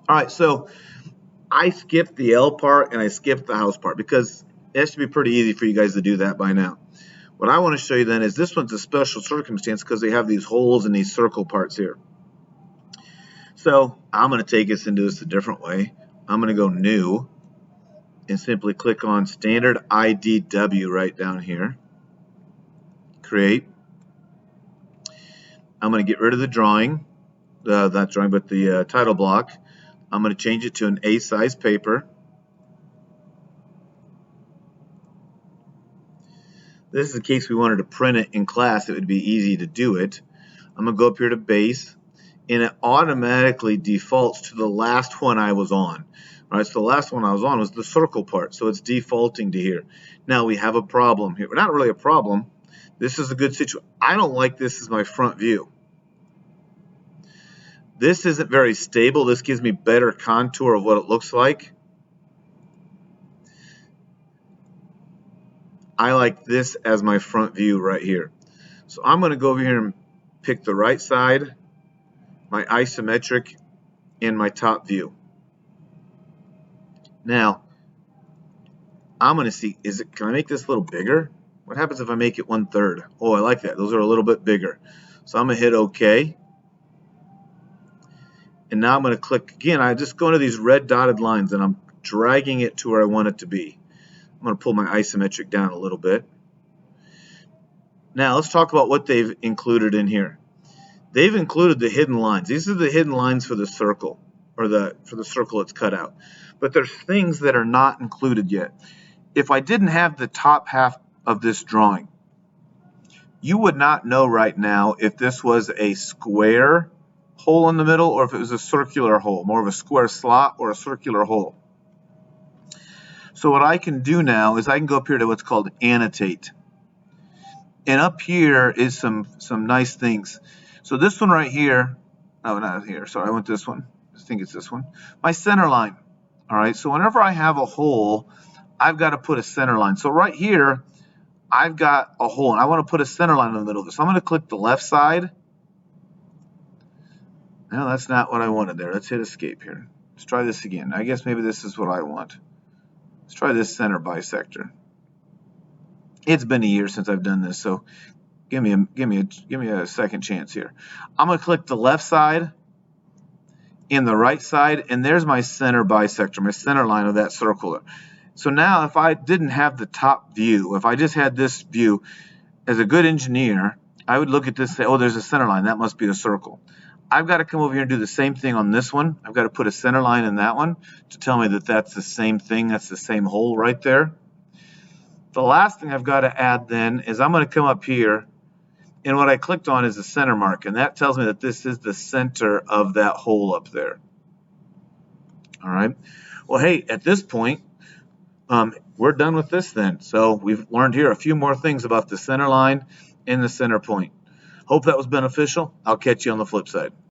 All right, so I skipped the L part and I skipped the house part because it should be pretty easy for you guys to do that by now. What I want to show you then is this one's a special circumstance because they have these holes and these circle parts here. So I'm going to take us into this a different way. I'm going to go New and simply click on Standard IDW right down here. Create. I'm going to get rid of the drawing, not drawing, but the title block. I'm going to change it to an A-size paper. This is in case we wanted to print it in class, it would be easy to do it. I'm going to go up here to Base, and it automatically defaults to the last one I was on. All right, so the last one I was on was the circle part, so it's defaulting to here. Now we have a problem here. Well, not really a problem. This is a good situation. I don't like this as my front view. This isn't very stable. This gives me better contour of what it looks like. I like this as my front view right here. So I'm going to go over here and pick the right side, my isometric, and my top view. Now, I'm going to see, can I make this a little bigger? What happens if I make it 1/3? Oh, I like that. Those are a little bit bigger. So I'm going to hit OK. And now I'm going to click again. I just go into these red dotted lines and I'm dragging it to where I want it to be. I'm going to pull my isometric down a little bit. Now let's talk about what they've included in here. They've included the hidden lines. These are the hidden lines for the circle, or for the circle it's cut out. But there's things that are not included yet. If I didn't have the top half of this drawing, you would not know right now if this was a square hole in the middle or if it was a circular hole, more of a square slot or a circular hole. So what I can do now is I can go up here to what's called Annotate. And up here is some nice things. So this one right here, oh, not here, sorry, I want this one. I think it's this one. My center line. All right, so whenever I have a hole, I've got to put a center line. So right here, I've got a hole, and I want to put a center line in the middle of this. So I'm going to click the left side. No, that's not what I wanted there. Let's hit escape here. Let's try this again. I guess maybe this is what I want. Let's try this center bisector. It's been a year since I've done this, so give me a second chance here. I'm going to click the left side and the right side, and there's my center bisector, my center line of that circle. So now if I didn't have the top view, if I just had this view, as a good engineer, I would look at this and say, oh, there's a center line. That must be a circle. I've got to come over here and do the same thing on this one. I've got to put a center line in that one to tell me that that's the same thing. That's the same hole right there. The last thing I've got to add then is I'm going to come up here, and what I clicked on is the center mark, and that tells me that this is the center of that hole up there. All right. Well, hey, at this point, we're done with this then. So we've learned here a few more things about the center line and the center point. Hope that was beneficial. I'll catch you on the flip side.